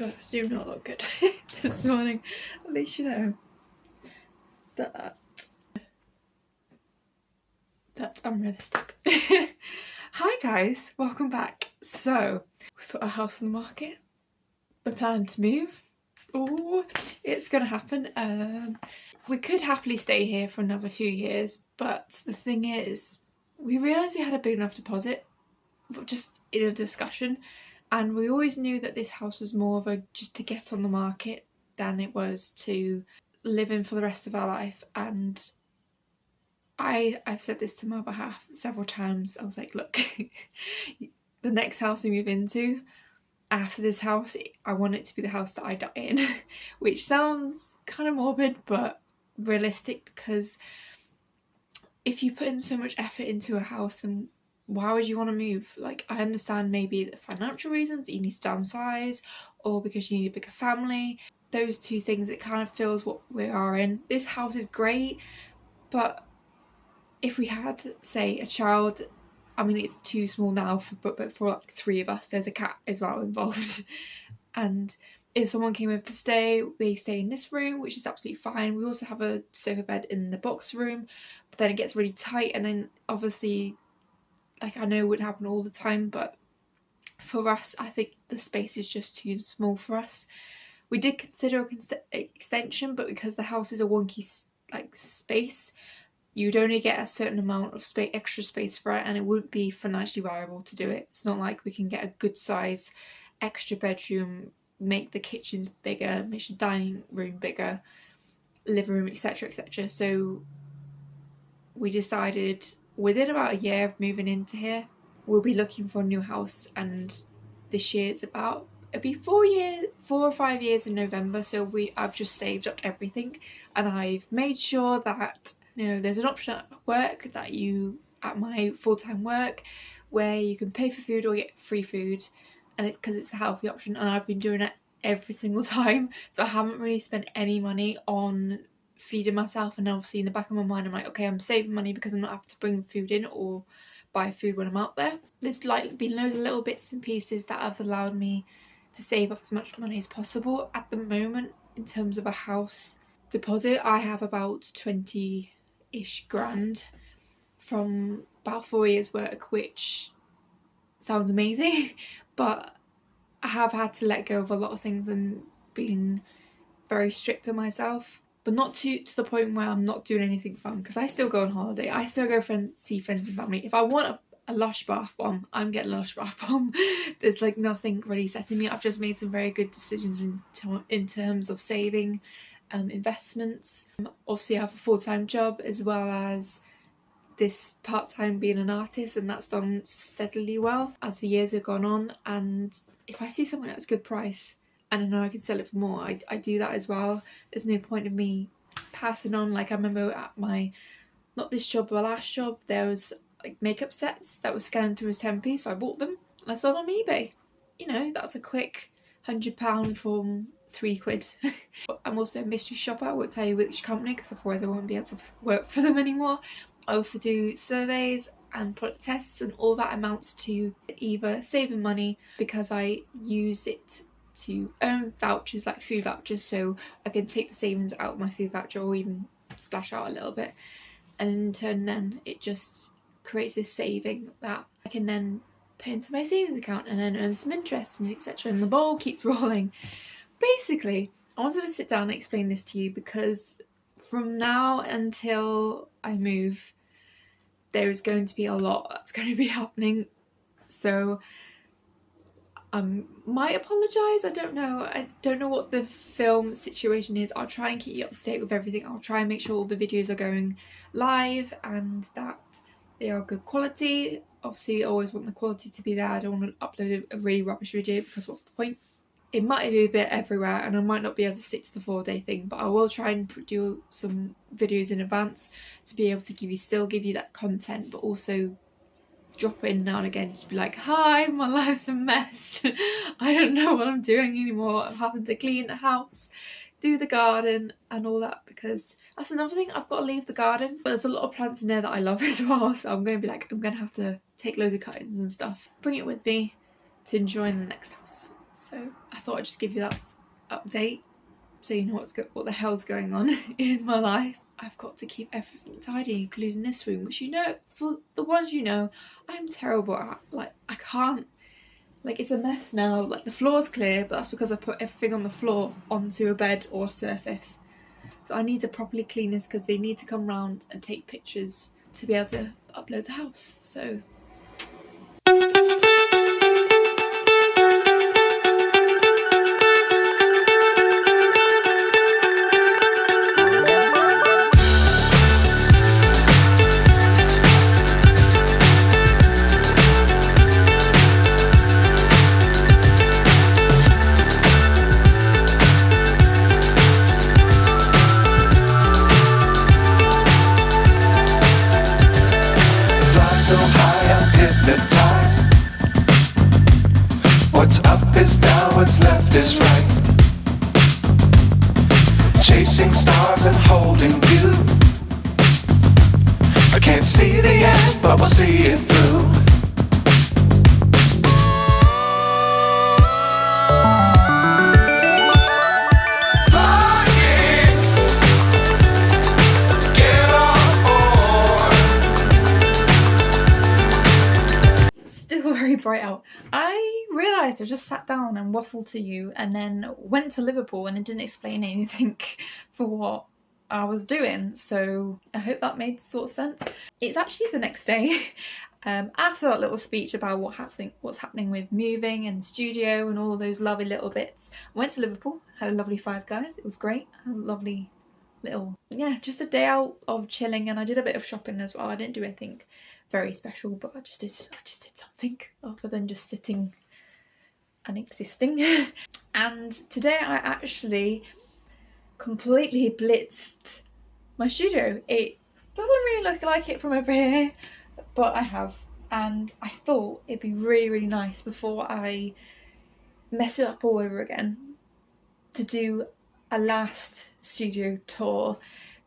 God, I do not look good this morning. At least you know that that's unrealistic. Hi guys, welcome back. So, we put our house on the market. We're planning to move. Oh, it's gonna happen. We could happily stay here for another few years, but the thing is, we realised we had a big enough deposit, just in a discussion, and we always knew that this house was more of a just to get on the market than it was to live in for the rest of our life. And I've said this to my other half several times. I was like, look, the next house we move into after this house, I want it to be the house that I die in, which sounds kind of morbid but realistic, because if you put in so much effort into a house, then why would you want to move? Like, I understand maybe the financial reasons, you need to downsize, or because you need a bigger family. Those two things, it kind of fills what we are in. This house is great, but if we had, say, a child, I mean, it's too small now, but for like 3 of us, there's a cat as well involved. And if someone came over to stay, they stay in this room, which is absolutely fine. We also have a sofa bed in the box room, but then it gets really tight, and then obviously, like, I know it wouldn't happen all the time, but for us, I think the space is just too small for us. We did consider an extension, but because the house is a wonky space, you'd only get a certain amount of extra space for it, and it wouldn't be financially viable to do it. It's not like we can get a good size extra bedroom, make the kitchens bigger, make the dining room bigger, living room, etc, etc. So we decided within about a year of moving into here, we'll be looking for a new house. And this year it'll be 4 or 5 years in November. So I've just saved up everything, and I've made sure that, you know, there's an option at work at my full-time work, where you can pay for food or get free food, and it's because it's a healthy option, and I've been doing it every single time, so I haven't really spent any money on feeding myself. And obviously in the back of my mind, I'm like, okay, I'm saving money because I'm not having to bring food in or buy food when I'm out there. There's like been loads of little bits and pieces that have allowed me to save up as much money as possible. At the moment, in terms of a house deposit, I have about 20-ish grand from about 4 years work, which sounds amazing, but I have had to let go of a lot of things and been very strict on myself, but not to the point where I'm not doing anything fun, because I still go on holiday, I still go see friends and family. If I want a lush bath bomb, I'm getting a lush bath bomb. There's like nothing really setting me. I've just made some very good decisions in terms of saving, investments. Obviously I have a full-time job as well as this part-time being an artist, and that's done steadily well as the years have gone on. And if I see something that's a good price and I know I can sell it for more, I do that as well. There's no point of me passing on. Like, I remember at my, not this job, but my last job, there was like makeup sets that was scanned through as 10p, so I bought them and I sold them on eBay. You know, that's a quick £100 from £3. I'm also a mystery shopper. I won't tell you which company, because otherwise I won't be able to work for them anymore. I also do surveys and product tests, and all that amounts to either saving money because I use it to earn vouchers, like food vouchers, so I can take the savings out of my food voucher or even splash out a little bit, and in turn then it just creates this saving that I can then put into my savings account and then earn some interest and etc, and the ball keeps rolling. Basically, I wanted to sit down and explain this to you because from now until I move, there is going to be a lot that's going to be happening. So I might apologise, I don't know. I don't know what the film situation is. I'll try and keep you up to date with everything. I'll try and make sure all the videos are going live and that they are good quality. Obviously I always want the quality to be there. I don't want to upload a really rubbish video, because what's the point? It might be a bit everywhere and I might not be able to stick to the 4-day thing, but I will try and do some videos in advance to be able to still give you that content, but also drop in now and again to be like, hi, my life's a mess. I don't know what I'm doing anymore. I'm having to clean the house, do the garden and all that, because that's another thing, I've got to leave the garden, but there's a lot of plants in there that I love as well, so I'm going to be like, I'm going to have to take loads of cuttings and stuff, bring it with me to enjoy in the next house. So I thought I'd just give you that update so you know what the hell's going on in my life. I've got to keep everything tidy, including this room, which, you know, for the ones you know, I'm terrible at. Like, I can't, like, it's a mess now. Like, the floor's clear, but that's because I put everything on the floor onto a bed or a surface. So I need to properly clean this because they need to come round and take pictures to be able to upload the house. So so high I'm hypnotized. What's up is down, what's left is right. Chasing stars and holding you. I can't see the end, but we'll see it through. very bright out. I realised I just sat down and waffled to you and then went to Liverpool and it didn't explain anything for what I was doing, so I hope that made sort of sense. It's actually the next day. After that little speech about what's happening with moving and the studio and all those lovely little bits, I went to Liverpool, had a lovely Five Guys. It was great. Had a lovely little, yeah, just a day out of chilling, and I did a bit of shopping as well. I didn't do anything very special, but I just did something other than just sitting and existing. And today I actually completely blitzed my studio. It doesn't really look like it from over here, but I have, and I thought it'd be really nice before I mess it up all over again to do a last studio tour,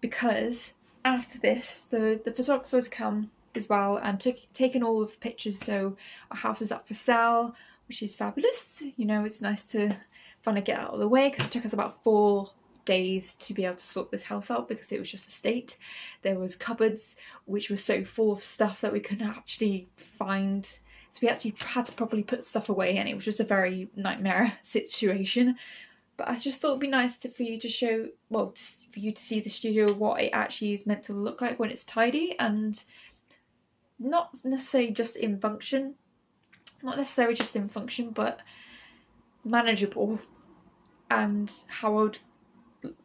because after this the photographers come as well and taken all of the pictures, so our house is up for sale, which is fabulous. You know, it's nice to finally get out of the way, because it took us about 4 days to be able to sort this house out because it was just a state. There was cupboards which were so full of stuff that we couldn't actually find, so we actually had to properly put stuff away, and it was just a very nightmare situation. But I just thought it'd be nice for you to show, well, for you to see the studio, what it actually is meant to look like when it's tidy, and not necessarily just in function, but manageable, and how I would,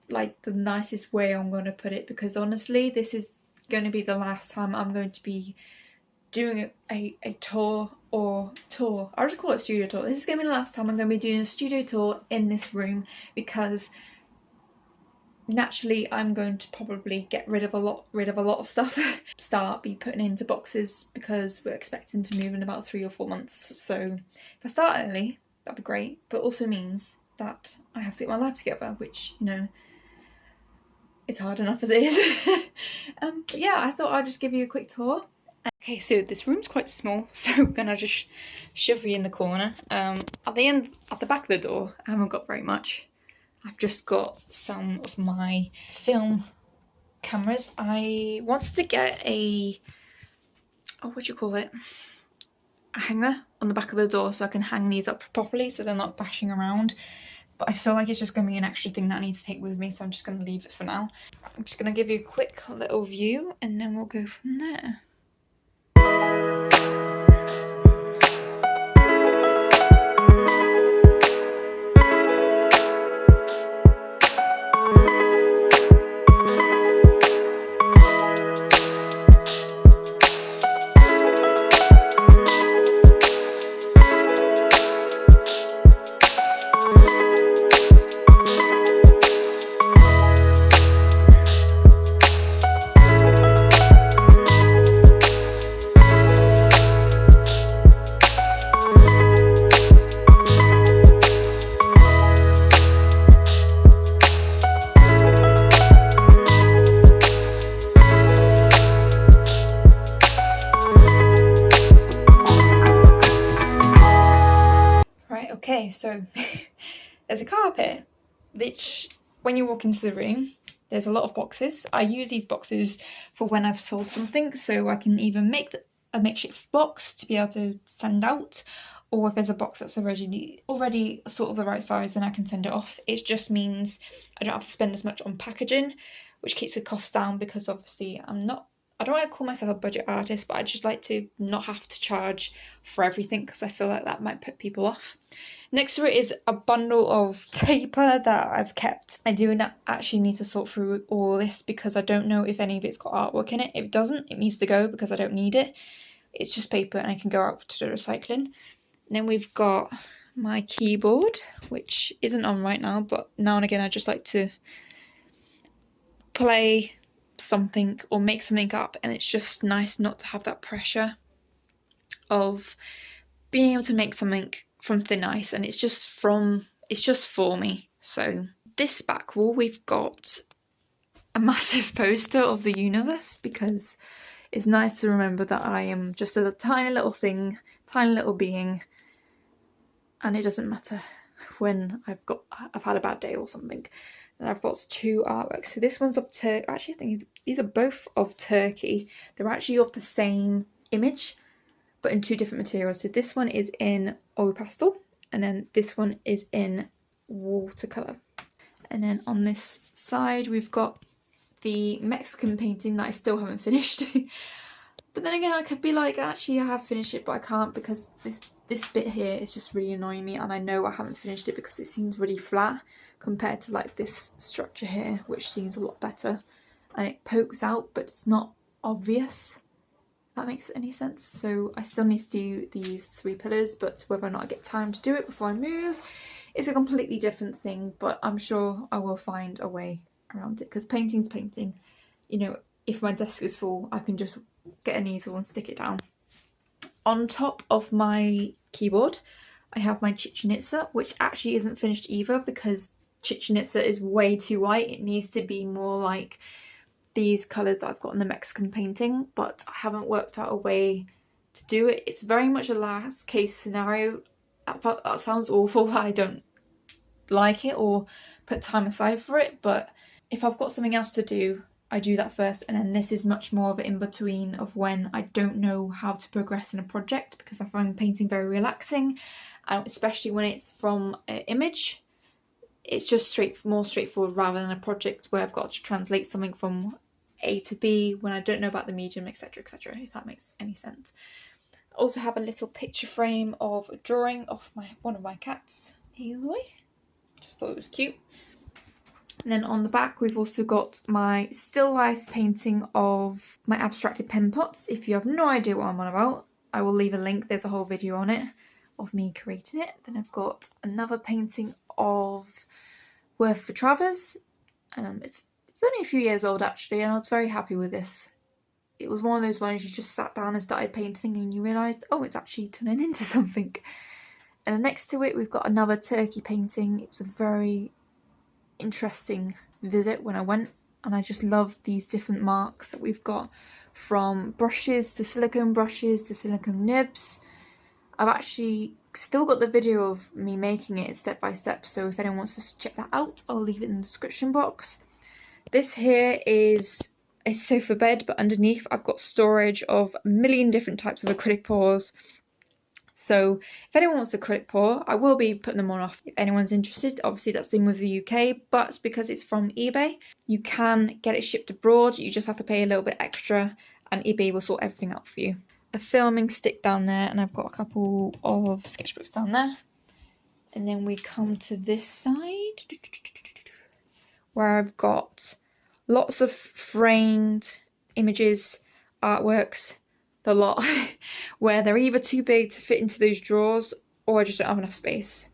like, the nicest way I'm going to put it, because honestly this is going to be the last time I'm going to be doing a tour. I'll just call it a studio tour. This is going to be the last time I'm going to be doing a studio tour in this room, because naturally I'm going to probably get rid of a lot of stuff, start putting into boxes, because we're expecting to move in about 3 or 4 months. So if I start early, that'd be great, but also means that I have to get my life together, which, you know, it's hard enough as it is. But yeah, I thought I'd just give you a quick tour. Okay, so this room's quite small, so I'm gonna just shove you in the corner. At the back of the door, I haven't got very much. I've just got some of my film cameras. I wanted to get a hanger on the back of the door, so I can hang these up properly so they're not bashing around. But I feel like it's just going to be an extra thing that I need to take with me, so I'm just going to leave it for now. I'm just going to give you a quick little view and then we'll go from there. is a carpet, which when you walk into the room, there's a lot of boxes. I use these boxes for when I've sold something, so I can either make a makeshift box to be able to send out, or if there's a box that's already sort of the right size, then I can send it off. It just means I don't have to spend as much on packaging, which keeps the cost down, because obviously I don't want to call myself a budget artist, but I just like to not have to charge for everything, because I feel like that might put people off. Next to it is a bundle of paper that I've kept. I do actually need to sort through all this, because I don't know if any of it's got artwork in it. If it doesn't, it needs to go, because I don't need it. It's just paper and I can go out to the recycling. And then we've got my keyboard, which isn't on right now, but now and again I just like to play something or make something up, and it's just nice not to have that pressure of being able to make something from thin ice, and it's just for me. So this back wall, we've got a massive poster of the universe, because it's nice to remember that I am just a tiny little thing, tiny little being, and it doesn't matter when I've had a bad day or something. And I've got 2 artworks. So this one's of Turkey. Actually, I think these are both of Turkey. They're actually of the same image, but in 2 different materials. So this one is in oil pastel, and then this one is in watercolour. And then on this side, we've got the Mexican painting that I still haven't finished. But then again, I could be like, actually I have finished it, but I can't, because this bit here is just really annoying me, and I know I haven't finished it because it seems really flat compared to like this structure here, which seems a lot better, and it pokes out but it's not obvious, if that makes any sense. So I still need to do these 3 pillars, but whether or not I get time to do it before I move is a completely different thing, but I'm sure I will find a way around it, because painting's painting. You know, if my desk is full, I can just get an easel and stick it down. On top of my keyboard, I have my Chichen Itza, which actually isn't finished either, because Chichen Itza is way too white. It needs to be more like these colours that I've got in the Mexican painting, but I haven't worked out a way to do it. It's very much a last case scenario. That sounds awful, that I don't like it or put time aside for it, but if I've got something else to do, I do that first, and then this is much more of an in-between of when I don't know how to progress in a project, because I find painting very relaxing, and especially when it's from an image, it's just more straightforward rather than a project where I've got to translate something from A to B when I don't know about the medium, etc, etc, if that makes any sense. I also have a little picture frame of a drawing of one of my cats, Aloy. Just thought it was cute. And then on the back, we've also got my still life painting of my abstracted pen pots. If you have no idea what I'm on about, I will leave a link. There's a whole video on it of me creating it. Then I've got another painting of Worth for Travers. It's only a few years old actually, and I was very happy with this. It was one of those ones you just sat down and started painting and you realised, oh, it's actually turning into something. And then next to it, we've got another turkey painting. It was a very interesting visit when I went, and I just love these different marks that we've got, from brushes to silicone nibs. I've actually still got the video of me making it step by step, so if anyone wants to check that out, I'll leave it in the description box. This here is a sofa bed, but underneath I've got storage of a million different types of acrylic pours. So if anyone wants the acrylic pour, I will be putting them on off if anyone's interested. Obviously that's in with the UK, but because it's from eBay, you can get it shipped abroad. You just have to pay a little bit extra, and eBay will sort everything out for you. A filming stick down there, and I've got a couple of sketchbooks down there. And then we come to this side, where I've got lots of framed images, artworks, the lot, where they're either too big to fit into those drawers, or I just don't have enough space.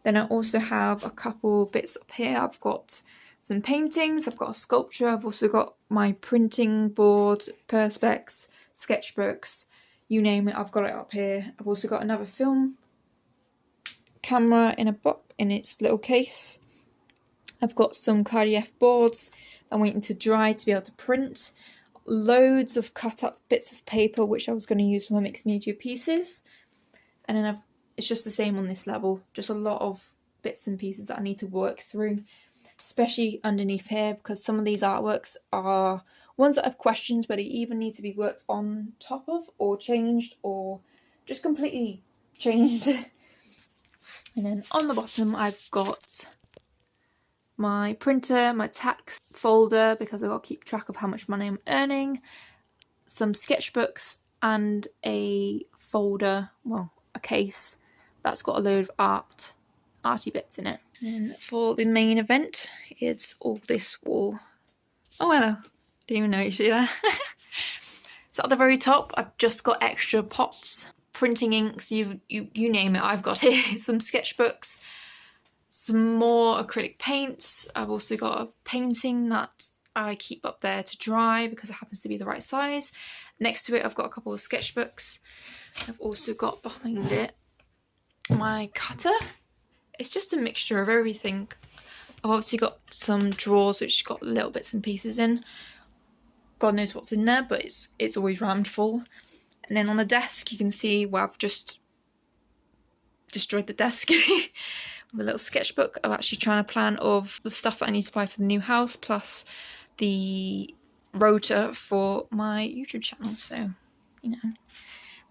Then I also have a couple bits up here. I've got some paintings, I've got a sculpture, I've also got my printing board, perspex, sketchbooks, you name it, I've got it up here. I've also got another film camera in a box in its little case. I've got some cardiac boards I'm waiting to dry to be able to print. Loads of cut up bits of paper which I was going to use for my mixed media pieces, and then it's just the same on this level, just a lot of bits and pieces that I need to work through, especially underneath here, because some of these artworks are ones that have questions whether they either need to be worked on top of or changed or just completely changed. And then on the bottom I've got my printer, my tax folder because I've got to keep track of how much money I'm earning, some sketchbooks, and a folder, well, a case that's got a load of arty bits in it. And for the main event, it's all this wall. Oh hello, didn't even notice you there. So at the very top, I've just got extra pots, printing inks, you name it, I've got it. Some sketchbooks, some more acrylic paints. I've also got a painting that I keep up there to dry because it happens to be the right size. Next to it, I've got a couple of sketchbooks. I've also got behind it my cutter. It's just a mixture of everything. I've obviously got some drawers which got little bits and pieces in. God knows what's in there, but it's always rammed full. And then on the desk, you can see where I've just destroyed the desk with a little sketchbook. I'm actually trying to plan of the stuff that I need to buy for the new house, plus the rota for my YouTube channel. So, you know,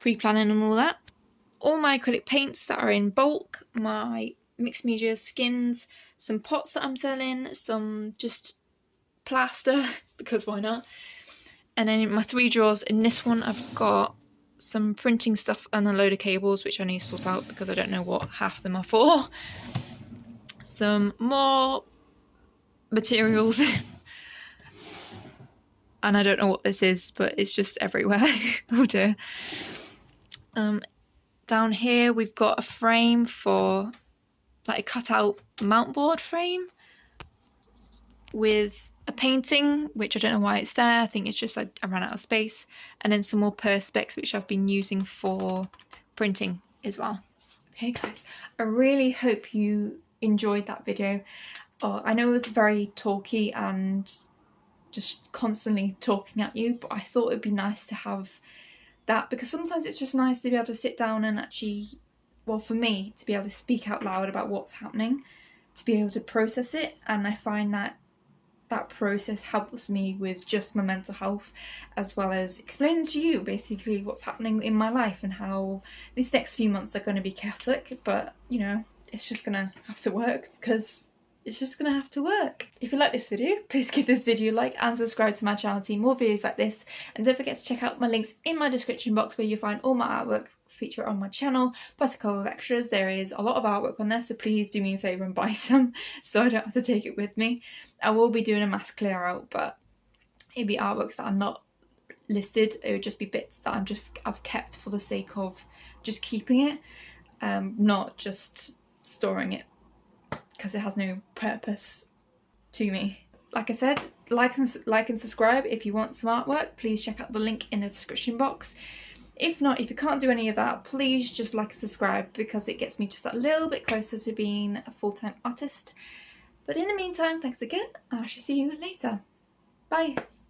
pre-planning and all that. All my acrylic paints that are in bulk, my mixed media skins, some pots that I'm selling, some just plaster, because why not? And then in my 3 drawers, in this one I've got some printing stuff and a load of cables which I need to sort out because I don't know what half of them are for. Some more materials and I don't know what this is, but it's just everywhere. Oh dear. Down here we've got a frame for like a cut out mount board frame with a painting, which I don't know why it's there. I think it's just I ran out of space. And then some more perspex, which I've been using for printing as well. Okay guys, I really hope you enjoyed that video. I know it was very talky and just constantly talking at you, but I thought it'd be nice to have that because sometimes it's just nice to be able to sit down and actually, well for me, to be able to speak out loud about what's happening, to be able to process it. And I find that process helps me with just my mental health, as well as explaining to you basically what's happening in my life and how these next few months are going to be chaotic, but you know, it's just gonna have to work because it's just gonna have to work. If you like this video, please give this video a like and subscribe to my channel to see more videos like this, and don't forget to check out my links in my description box where you'll find all my artwork feature on my channel, plus a couple of extras. There is a lot of artwork on there, so please do me a favour and buy some so I don't have to take it with me. I will be doing a mass clear out, but it'd be artworks that I'm not listed. It would just be bits that I've kept for the sake of just keeping it, not just storing it because it has no purpose to me. Like I said, like and subscribe if you want some artwork. Please check out the link in the description box. If not, if you can't do any of that, please just like and subscribe because it gets me just a little bit closer to being a full-time artist. But in the meantime, thanks again, and I shall see you later. Bye!